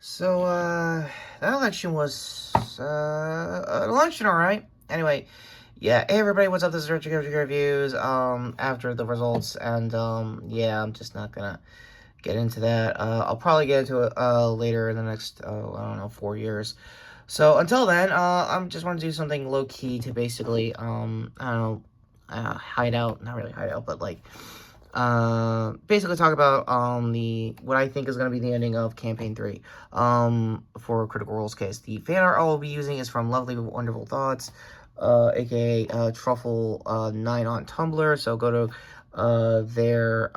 So, that election was, an election, alright. Anyway, yeah, hey everybody, what's up? This is Retrokid Reviews, after the results, and, yeah, I'm just not gonna get into that. I'll probably get into it, later in the next, I don't know, 4 years. So, until then, I'm just want to do something low-key to basically, I don't know, hide out, not really hide out, but, like, basically talk about what I think is going to be the ending of campaign 3 for Critical Role's case. The fan art I will be using is from Lovely Wonderful Thoughts, aka Truffle 9 on Tumblr. So go to their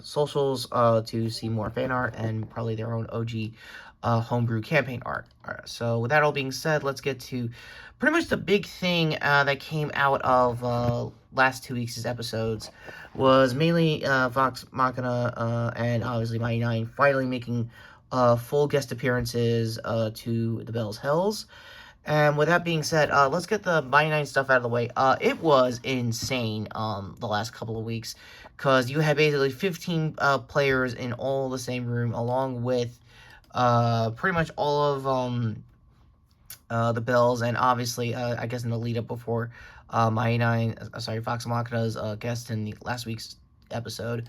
socials to see more fan art and probably their own OG homebrew campaign art. Alright, so with that all being said, let's get to pretty much the big thing that came out of last 2 weeks' episodes was mainly Vox Machina and obviously Mighty Nine finally making full guest appearances to the Bell's Hells. And with that being said, let's get the Mighty Nine stuff out of the way. It was insane the last couple of weeks, because you had basically 15 players in all the same room, along with pretty much all of the Bells, and obviously, I guess in the lead up before Mighty Nine, Vox Machina's guest in the last week's episode,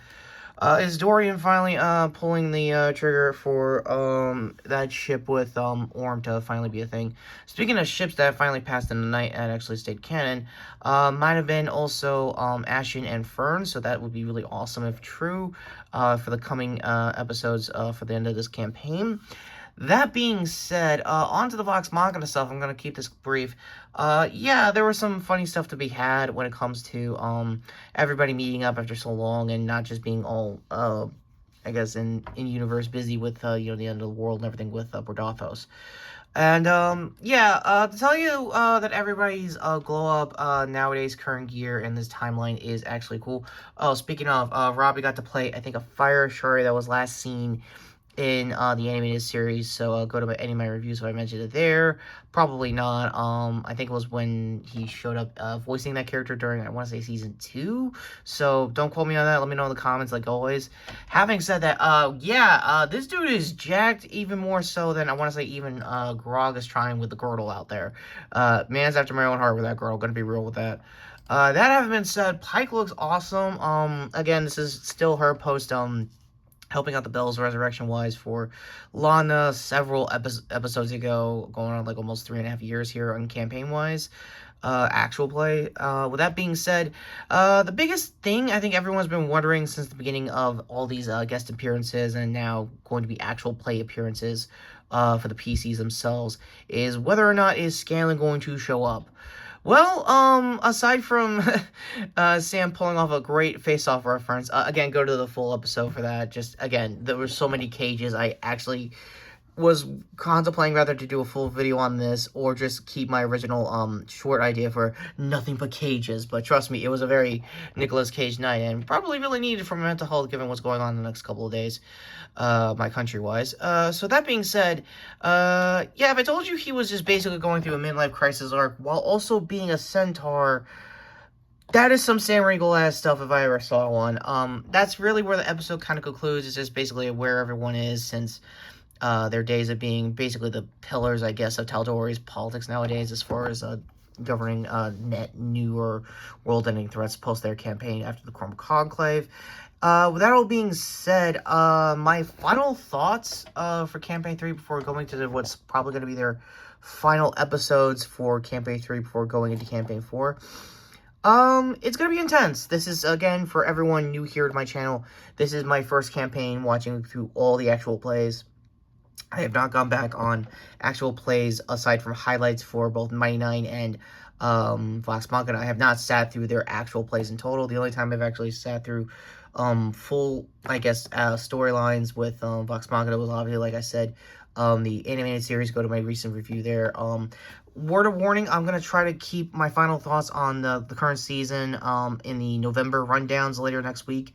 is Dorian finally pulling the trigger for that ship with Orm to finally be a thing. Speaking of ships that finally passed in the night and actually stayed canon, might have been also Ashen and Fern, so that would be really awesome if true for the coming episodes for the end of this campaign. That being said, on to the Vox Machina stuff. I'm going to keep this brief. Yeah, there was some funny stuff to be had when it comes to everybody meeting up after so long and not just being all, I guess, in universe busy with, you know, the end of the world and everything with Bordathos. And, yeah, to tell you that everybody's glow-up nowadays current gear in this timeline is actually cool. Oh, speaking of, Robbie got to play, I think, a Fire Shuri that was last seen in the animated series, so go to any of my reviews if I mentioned it there. Probably not. I think it was when he showed up voicing that character during, I want to say, season 2, so don't quote me on that. Let me know in the comments, like always. Having said that, yeah, this dude is jacked even more so than, I want to say, even Grog is trying with the girdle out there. Man's after my own heart with that girl, gonna be real with that. That having been said, Pike looks awesome. Again, this is still her post, helping out the Bells resurrection-wise for Lana several episodes ago, going on like almost 3.5 years here on campaign-wise, actual play. With that being said, the biggest thing I think everyone's been wondering since the beginning of all these guest appearances and now going to be actual play appearances for the PCs themselves is whether or not is Scanlan going to show up. Well, aside from Sam pulling off a great face-off reference, again, go to the full episode for that. Just, again, there were so many cages. I actually was contemplating whether to do a full video on this or just keep my original short idea for nothing but cages. But trust me, it was a very Nicolas Cage night and probably really needed for my mental health given what's going on in the next couple of days, my country-wise. So that being said, yeah, if I told you he was just basically going through a midlife crisis arc while also being a centaur, that is some Sam Riegel-ass stuff if I ever saw one. That's really where the episode kind of concludes. It's just basically where everyone is since their days of being basically the pillars, I guess, of Tal'Dorei's politics nowadays as far as governing net new or world-ending threats post their campaign after the Chrome Conclave. With that all being said, my final thoughts for Campaign 3 before going to what's probably going to be their final episodes for Campaign 3 before going into Campaign 4. It's gonna be intense. This is, again, for everyone new here to my channel, this is my first campaign watching through all the actual plays. I have not gone back on actual plays aside from highlights for both Mighty Nine and Vox Machina. I have not sat through their actual plays in total. The only time I've actually sat through full, I guess, storylines with Vox Machina was obviously, like I said, the animated series. Go to my recent review there. Word of warning, I'm going to try to keep my final thoughts on the current season in the November rundowns later next week,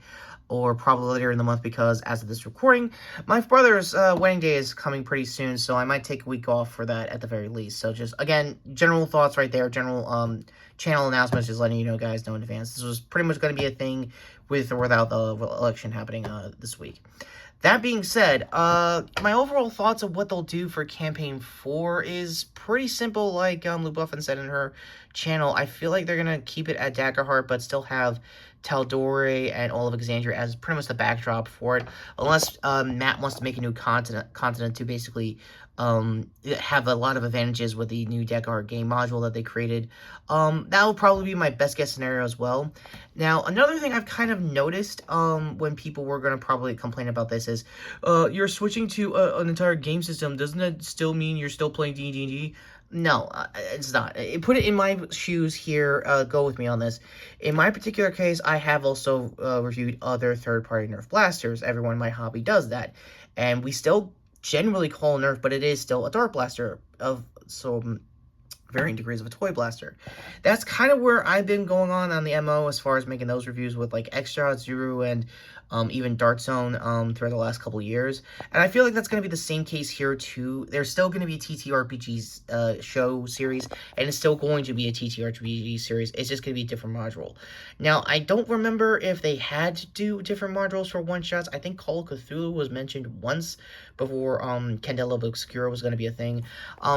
or probably later in the month, because as of this recording, my brother's wedding day is coming pretty soon, so I might take a week off for that at the very least. So just, again, general thoughts right there, general channel announcements, just letting you know, guys, know in advance. This was pretty much going to be a thing with or without the election happening this week. That being said, my overall thoughts of what they'll do for Campaign 4 is pretty simple, like Lou Buffin said in her channel. I feel like they're going to keep it at Daggerheart, but still have Tal'Dorei and all of Exandria as pretty much the backdrop for it, unless Matt wants to make a new continent to basically have a lot of advantages with the new Daggerheart game module that they created. That will probably be my best guess scenario as well. Now, another thing I've kind of noticed when people were going to probably complain about this is, you're switching to an entire game system. Doesn't that still mean you're still playing D&D? No, it's not. Put it in my shoes here. Go with me on this. In my particular case, I have also reviewed other third-party Nerf blasters. Everyone in my hobby does that. And we still generally call Nerf, but it is still a dart blaster of some varying degrees of a toy blaster. That's kind of where I've been going on the MO as far as making those reviews with like Extra, Zuru, and even Dart Zone throughout the last couple of years. And I feel like that's going to be the same case here too. There's still going to be a TTRPG show series, and it's still going to be a TTRPG series. It's just going to be a different module. Now, I don't remember if they had to do different modules for one-shots. I think Call of Cthulhu was mentioned once before Candela Obscura was going to be a thing.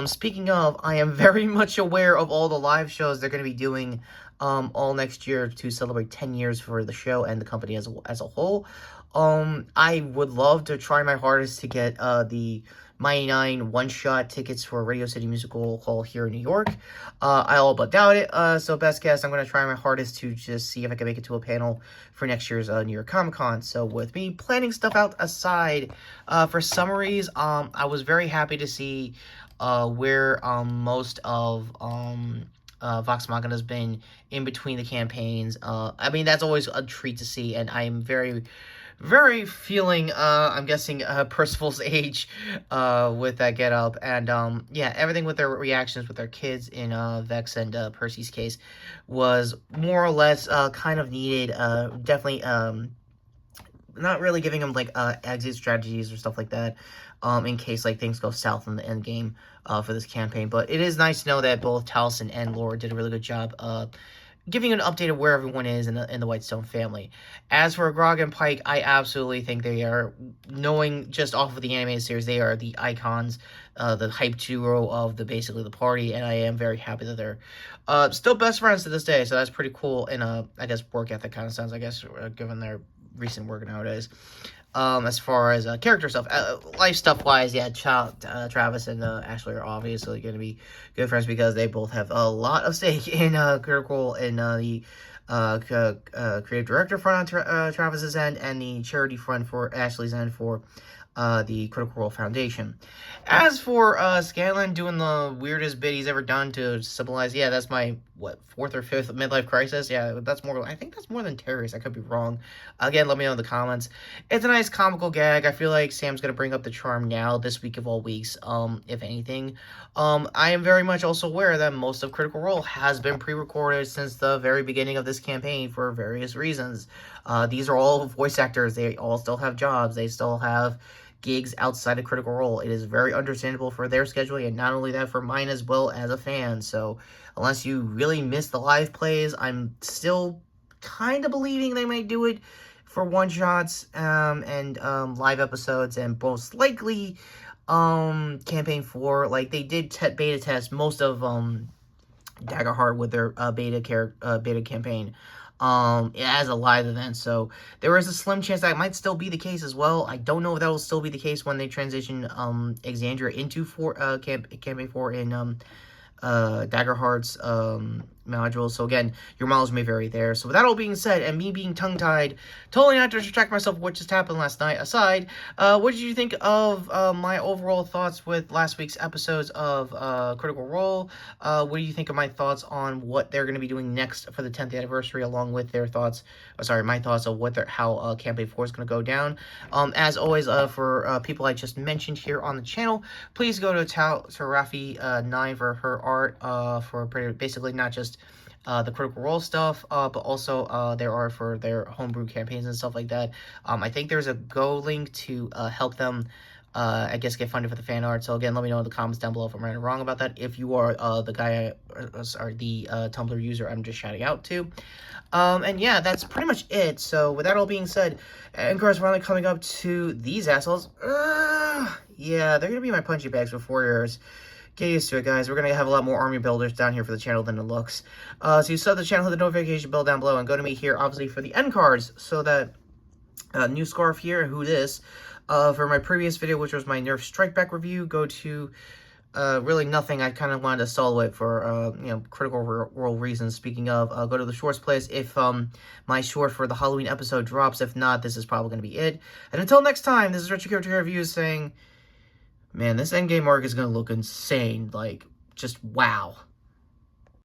Speaking of, I am very much aware of all the live shows they're going to be doing all next year to celebrate 10 years for the show and the company as a whole. I would love to try my hardest to get the Mighty 9 one-shot tickets for Radio City Musical Hall here in New York. I all but doubt it, so best guess, I'm going to try my hardest to just see if I can make it to a panel for next year's New York Comic Con. So with me planning stuff out aside, for summaries, I was very happy to see where most of Vox Machina has been in between the campaigns. I mean, that's always a treat to see, and I'm very feeling, I'm guessing, Percival's age, with that get up, and, yeah, everything with their reactions with their kids in, Vex and, Percy's case was more or less, kind of needed, definitely, not really giving them, like, exit strategies or stuff like that, in case, like, things go south in the end game, for this campaign, but it is nice to know that both Taliesin and Laura did a really good job, giving an update of where everyone is in the Whitestone family. As for Grog and Pike, I absolutely think they are, knowing just off of the animated series, they are the icons, the hype duo of basically the party, and I am very happy that they're still best friends to this day, so that's pretty cool, and I guess work ethic kind of sense, I guess, given their recent work nowadays. As far as character stuff, life stuff wise, yeah, Travis and Ashley are obviously going to be good friends because they both have a lot of stake in Critical Role in the creative director front on Travis's end and the charity front for Ashley's end for the Critical Role Foundation. As for Scanlan doing the weirdest bit he's ever done to symbolize, yeah, that's my, what, 4th or 5th midlife crisis? Yeah, that's more, I think that's more than terrorist. I could be wrong. Again, let me know in the comments. It's a nice comical gag. I feel like Sam's going to bring up the charm now, this week of all weeks, if anything. I am very much also aware that most of Critical Role has been pre-recorded since the very beginning of this campaign for various reasons. These are all voice actors. They all still have jobs. They still have gigs outside of Critical Role. It is very understandable for their scheduling, and not only that, for mine as well as a fan. So unless you really miss the live plays, I'm still kind of believing they might do it for one-shots and live episodes, and most likely Campaign 4. Like, they did beta test most of Daggerheart with their beta campaign as a live event, so there is a slim chance that might still be the case as well. I don't know if that will still be the case when they transition Exandria into campaign 4 in Daggerheart's module. So again, your mileage may vary there. So with that all being said, and me being tongue-tied, totally not to distract myself what just happened last night aside, what did you think of my overall thoughts with last week's episodes of Critical Role? What do you think of my thoughts on what they're going to be doing next for the 10th anniversary, along with their thoughts, my thoughts of how Campaign 4 is going to go down? As always, for people I just mentioned here on the channel, please go to Rafi9 for her art, for basically not just the Critical Role stuff, but also there are for their homebrew campaigns and stuff like that. I think there's a Go link to help them I guess get funded for the fan art. So again, let me know in the comments down below if I'm right or wrong about that. If you are the guy, the Tumblr user I'm just shouting out to. And yeah, that's pretty much it. So with that all being said, Endgame's finally coming up to these assholes. Yeah, they're gonna be my punchy bags for 4 years. Get used to it, guys. We're going to have a lot more army builders down here for the channel than it looks. So you sub the channel, hit the notification bell down below, and go to me here, obviously, for the end cards. So that new scarf here, who this, for my previous video, which was my Nerf Strike Back review, go to really nothing. I kind of wanted to solo it for, you know, critical role reasons. Speaking of, go to the shorts place if my short for the Halloween episode drops. If not, this is probably going to be it. And until next time, this is Retrokid Reviews saying, man, this endgame arc is going to look insane. Like, just wow.